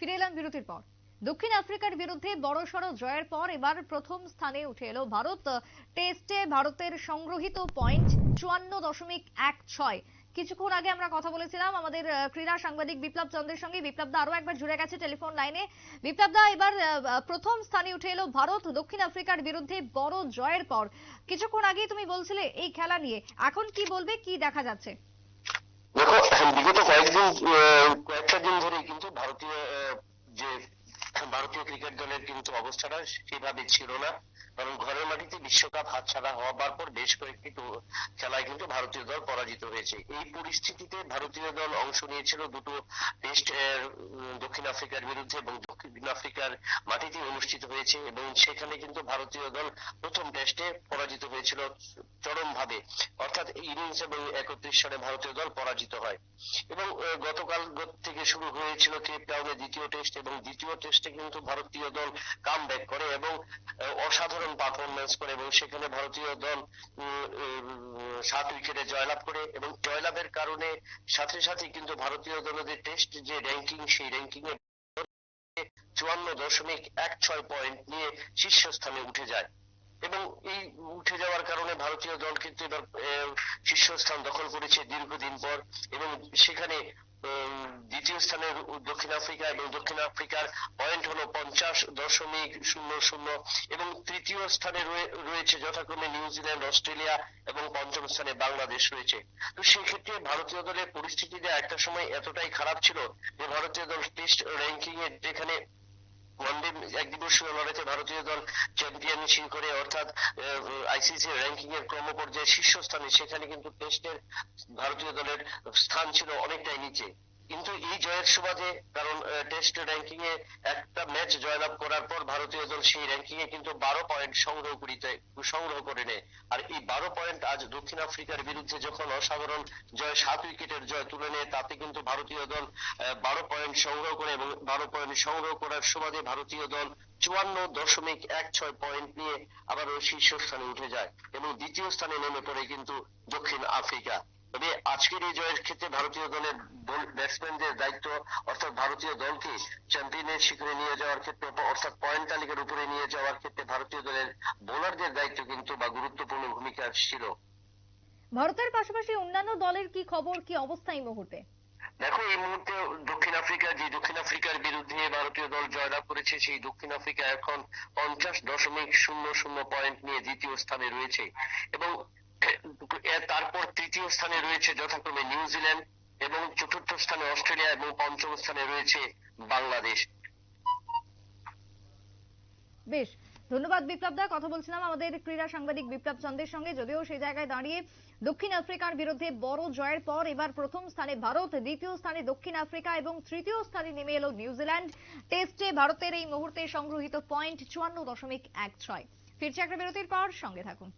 ফিরে এলাম বিরতির পর। দক্ষিণ আফ্রিকার বিরুদ্ধে বড়সড় জয়ের পর এবার প্রথম স্থানে উঠে এলো ভারত। টেস্টে ভারতের সংগ্রহিত পয়েন্ট 54.16। কিছুক্ষণ আগে আমরা কথা বলেছিলাম আমাদের ক্রীড়া সাংবাদিক বিপ্লব চন্দ্রের সঙ্গে। বিপ্লব দা আরো একবার জুড়ে গেছে টেলিফোন লাইনে। বিপ্লব দা, এবার প্রথম স্থানে উঠে এলো ভারত দক্ষিণ আফ্রিকার বিরুদ্ধে বড় জয়ের পর। কিছুক্ষণ আগেই তুমি বলছিলে এই খেলা নিয়ে, এখন কি বলবে, কি দেখা যাচ্ছে? দেখো, বিগত কয়েকটা দিন ধরে কিন্তু ভারতীয় ক্রিকেট দলের কিন্তু অবস্থাটা সেভাবে ছিল না। কারণ ঘরের মাটিতে বিশ্বকাপ হাতছাড়া হওয়ার পর বেশ কয়েকটি খেলায় কিন্তু ভারতীয় দল পরাজিত হয়েছে। এই পরিস্থিতিতে ভারতীয় দল অংশ নিয়েছিল দুটো টেস্ট দক্ষিণ আফ্রিকার বিরুদ্ধে, এবং দক্ষিণ আফ্রিকার মাটিতে অনুষ্ঠিত হয়েছে, এবং সেখানে কিন্তু ভারতীয় দল প্রথম টেস্টে পরাজিত হয়েছিল চরম ভাবে। অর্থাৎ ইনিংস এবং 31 রানে ভারতীয় দল পরাজিত হয়। এবং গতকাল থেকে শুরু হয়েছিল কেপ টাউনে দ্বিতীয় টেস্ট, এবং দ্বিতীয় টেস্টে কিন্তু ভারতীয় দল কাম ব্যাক করে এবং অসাধারণ পারফরমেন্স করে, এবং সেখানে ভারতীয় দল 7 উইকেটে জয়লাভ করে, এবং জয়লাভের কারণে সাথে সাথে কিন্তু ভারতীয় দলের টেস্ট যে র্যাঙ্কিং, সেই র্যাঙ্কিং এ 54.16 পয়েন্ট নিয়ে শীর্ষস্থানে উঠে যায়। এবং এই উঠে যাওয়ার কারণে ভারতীয় দল কিন্তু এবার শীর্ষস্থান দখল করেছে দীর্ঘদিন পর, এবং সেখানে দ্বিতীয় স্থানে দক্ষিণ আফ্রিকা, এবং দক্ষিণ আফ্রিকার পয়েন্ট হলো 50.00, এবং তৃতীয় স্থানে রয়েছে যথাক্রমে নিউজিল্যান্ড, অস্ট্রেলিয়া, এবং পঞ্চম স্থানে বাংলাদেশ রয়েছে। তো সেক্ষেত্রে ভারতীয় দলের পরিস্থিতিটা একটা সময় এতটাই খারাপ ছিল যে ভারতীয় দল টেস্ট র্যাঙ্কিং এ যেখানে ওয়ানডে একদিবসীয় লড়াইতে ভারতীয় দল চ্যাম্পিয়নশিপ করে, অর্থাৎ আইসিসি র্যাঙ্কিং এর ক্রমপর্যায়ে শীর্ষস্থানে, সেখানে কিন্তু টেস্টের ভারতীয় দলের স্থান ছিল অনেকটাই নিচে। কিন্তু এই জয়ের সুবাদে, কারণ টেস্ট র্যাঙ্কিং এ একটা ম্যাচ জয়লাভ করার পর ভারতীয় দল সেই র্যাঙ্কিং এ কিন্তু 12 পয়েন্ট সংগ্রহ করে নেয়। আর এই 12 পয়েন্ট আজ দক্ষিণ আফ্রিকার বিরুদ্ধে যখন অসাধারণ জয়, 7 উইকেটের জয় তুলে নেয়, তাতে কিন্তু ভারতীয় দল 12 পয়েন্ট সংগ্রহ করে, এবং 12 পয়েন্ট সংগ্রহ করার সুবাদে ভারতীয় দল 54.16 পয়েন্ট নিয়ে আবারও শীর্ষস্থানে উঠে যায়, এবং দ্বিতীয় স্থানে নেমে পড়ে কিন্তু দক্ষিণ আফ্রিকা। তবে আজকের এই জয়ের ক্ষেত্রে ভারতীয় দলের ব্যাটসম্যানদের দায়িত্ব, অর্থাৎ ভারতীয় দলকে চ্যাম্পিয়নের শিখরে নিয়ে যাওয়ার ক্ষেত্রে, অর্থাৎ পয়েন্ট তালিকার উপরে নিয়ে যাওয়ার ক্ষেত্রে ভারতীয় দলের বোলারদের দায়িত্ব কিন্তু বা গুরুত্বপূর্ণ ভূমিকা ছিল। ভারতের পাশাপাশি অন্যান্য দলের কি খবর, কি অবস্থা এই মুহূর্তে? দেখো, এই মুহূর্তে দক্ষিণ আফ্রিকার বিরুদ্ধে ভারতীয় দল জয়লাভ করেছে, সেই দক্ষিণ আফ্রিকা এখন 50.00 পয়েন্ট নিয়ে দ্বিতীয় স্থানে রয়েছে, এবং তারপর তৃতীয় স্থানে রয়েছে যথাক্রমে নিউজিল্যান্ড, এবং চতুর্থ স্থানে অস্ট্রেলিয়া, এবং পঞ্চম স্থানে রয়েছে বাংলাদেশ। বেশ, ধন্যবাদ বিপ্লব দা। কথা বলছিলাম আমাদের ক্রীড়া সাংবাদিক বিপ্লব চন্দ্রের সঙ্গে। যদিও সেই জায়গায় দাঁড়িয়ে দক্ষিণ আফ্রিকার বিরুদ্ধে বড় জয়ের পর এবার প্রথম স্থানে ভারত, দ্বিতীয় স্থানে দক্ষিণ আফ্রিকা, এবং তৃতীয় স্থানে নেমে এলো নিউজিল্যান্ড। টেস্টে ভারতের এই মুহূর্তে সংগৃহীত পয়েন্ট 54.16। ফিরছে একটা বিরতির পর, সঙ্গে থাকুন।